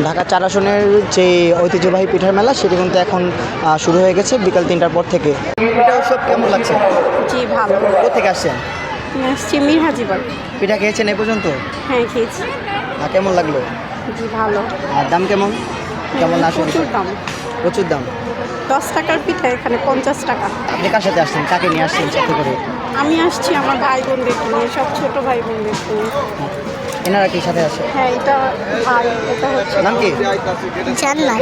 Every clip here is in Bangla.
ঢাকা 4 আসনের যে ঐতিহ্যবাহী পিঠার মেলা সেটি কিন্তু এখন শুরু হয়ে গেছে বিকাল 3টার পর থেকে। পিঠা উৎসব কেমন লাগছে? জি ভালো। কোথেকে আসছেন? আসছি মির হাজিবাগ। পিঠা খেয়েছেন এ পর্যন্ত? হ্যাঁ খেয়েছি। কেমন লাগলো? জি ভালো। আর দাম কেমন? কেমন আসে? প্রচুর দাম। প্রচুর দাম। 10 টাকার পিঠা এখানে 50 টাকা। আপনি কার সাথে আসছেন? কাকে নিয়ে আসছেন সাথে করে? আমি আসছি আমার ভাই বোনদেরকে নিয়ে, সব ছোট ভাই বোনদেরকে নিয়ে। এনারা কি সাথে আছে? হ্যাঁ এটা ভাই, এটা হচ্ছে নাম কি? জান্নাত।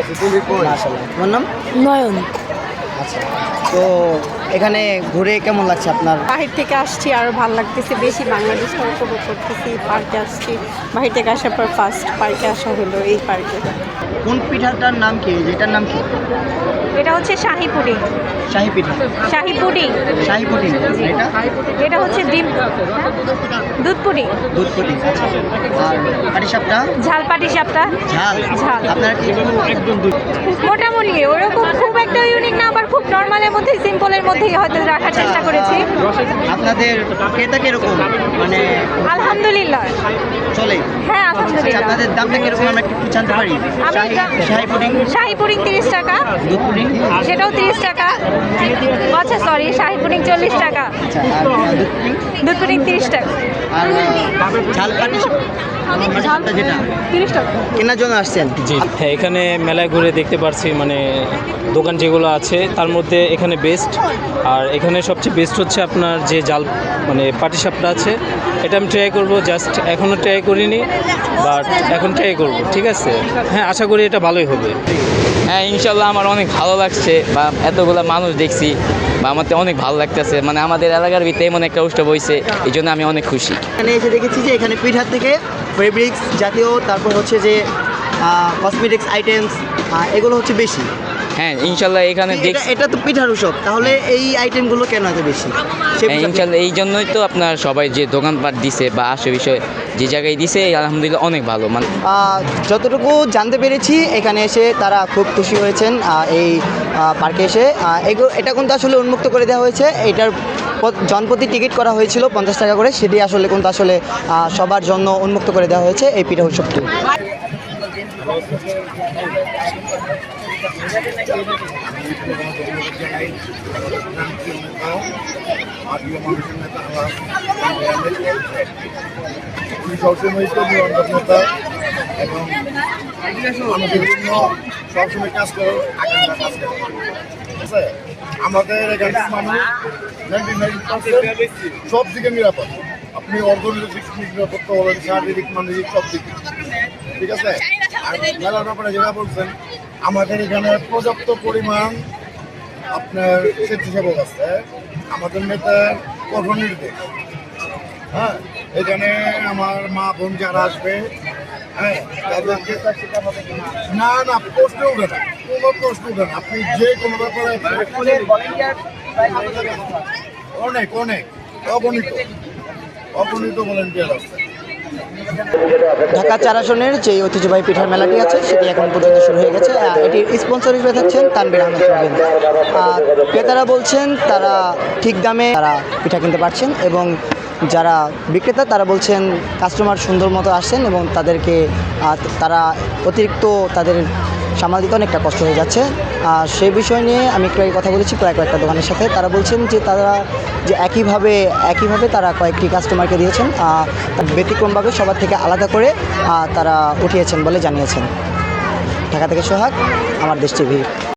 মাশাআল্লাহ। তোমার নাম? নয়ন। আচ্ছা, তো এখানে ঘুরে কেমন লাগছে আপনার? বাহির থেকে আসছি, আরও ভালো লাগতেছে, বেশি বাংলাদেশটা উপভোগ করতেছি। পার্কে আসছি, বাহির থেকে আসার পর ফার্স্ট পার্কে আসা হলো, এই পার্কে। কোন পিঠাটার নাম কি? যেটার নাম কি? এটা হচ্ছে শাহি পুডিং। শাহী পিঠা। শাহি পুডিং। শাহী পুডিং। এটা? এটা হচ্ছে ডিম দুধ পুডিং। দুধ পুডিং। আচ্ছা। আর পাটিসাপটা? ঝাল পাটিসাপটা। ঝাল। ঝাল। আপনারা কি একদম দুধ? মোটামুটি ওরকম খুব একটা ইউনিক না, আবার খুব নর্মালের মধ্যে, সিম্পলের মধ্যেই হয়তো রাখার চেষ্টা করেছি। আপনাদের ক্রেতা কিরকম? মানে আলহামদুলিল্লাহ চলে? হ্যাঁ আচ্ছা, আলহামদুলিল্লাহ। আপনাদের দামটা কিরকম আমরা একটু জানতে পারি? শাহী পুডিং, শাহি পুডিং 30 টাকা, দুধ পুডিং, সেটাও 30 টাকা। আচ্ছা সরি, শাহি পুডিং 40 টাকা, আচ্ছা, আর দুধ পুডিং, দুধ পুডিং 30 টাকা, আর ঝাল পাটিসাপটা যেটা 30 টাকা। কেনার জন্য আসছেন? জি হ্যাঁ, এখানে মেলায় ঘুরে দেখতে পারছি মানে দোকান যেগুলো আছে তার মধ্যে এখানে বেস্ট। আর এখানে সবচেয়ে বেস্ট হচ্ছে আপনার যে জাল মানে পাটিসাপটা আছে, এটা আমি ট্রাই করব। জাস্ট এখনও ট্রাই করিনি, বাট এখন ট্রাই করব। ঠিক আছে, হ্যাঁ আশা করি এটা ভালোই হবে। হ্যাঁ ইনশাল্লাহ আমার অনেক ভালো লাগছে, বা এতগুলো মানুষ দেখছি, বা আমার তো অনেক ভালো লাগতেছে। মানে আমাদের এলাকার ভিতরে এমন একটা উৎসব হয়েছে, এই জন্য আমি অনেক খুশি। এখানে এসে দেখেছি যে এখানে পিঠার থেকে ফেব্রিক্স জাতীয়, তারপর হচ্ছে যে কসমেটিক্স আইটেমস, এগুলো হচ্ছে বেশি। হ্যাঁ ইনশাল্লাহ এখানে দেখছি। এটা তো পিঠার উৎসব, তাহলে এই আইটেমগুলো কেন এত বেশি? হ্যাঁ ইনশাল্লাহ এই জন্যই তো আপনার সবাই যে দোকানপাট দিছে বা আসে বিষয় যে জায়গায় দিছে, আলহামদুলিল্লাহ অনেক ভালো। মানে যতটুকু জানতে পেরেছি এখানে এসে তারা খুব খুশি হয়েছেন এই পার্কে এসে। এটা কিন্তু আসলে উন্মুক্ত করে দেওয়া হয়েছে। এটার জনপ্রতি টিকিট করা হয়েছিল 50 টাকা করে, সেটি আসলে কিন্তু আসলে সবার জন্য উন্মুক্ত করে দেওয়া হয়েছে এই পিঠা উৎসবটি। এবং আমাদের জন্য সবসময় কাজ করে আমাদের এখানে মানুষ সব দিকে নিরাপদ। আপনি অর্থনৈতিক নিরাপত্তা বলেন, শারীরিক মানসিক সব দিকে ঠিক আছে। আর মেলার ব্যাপারে যেটা বলছেন, আমাদের এখানে পর্যাপ্ত পরিমাণ আপনার স্বেচ্ছাসেবক আছে। আমাদের নেতার কঠোর নির্দেশ। হ্যাঁ, এখানে আমার মা বোন যারা আসবে, হ্যাঁ তাদেরকে না না প্রশ্ন উঠে না, কোনো প্রশ্ন উঠে না। আপনি যে কোনো ব্যাপারে অনেক অনেক অগণিত অগণিত ভলেন্টিয়ার আছে। ঢাকা 4 আসনের যে ঐতিহ্যবাহী পিঠার মেলাটি আছে সেটি এখন পর্যন্ত শুরু হয়ে গেছে। এটির স্পন্সর হিসেবে থাকছেন তানভীর আহমেদ প্রবীণ। ক্রেতারা বলছেন তারা ঠিক দামে তারা পিঠা কিনতে পারছেন, এবং যারা বিক্রেতা তারা বলছেন কাস্টমার সুন্দর মতো আসছেন এবং তাদেরকে তারা অতিরিক্ত তাদের সামাল দিতে অনেকটা কষ্ট হয়ে যাচ্ছে। সেই বিষয় নিয়ে আমি একটু কথা বলেছি কয়েকটা দোকানের সাথে। তারা বলছেন যে তারা যে একইভাবে তারা কয়েকটি কাস্টমারকে দিয়েছেন, ব্যতিক্রমভাবে সবার থেকে আলাদা করে তারা উঠিয়েছেন বলে জানিয়েছেন। ঢাকা থেকে সোহাগ, আমার দেশ টিভি।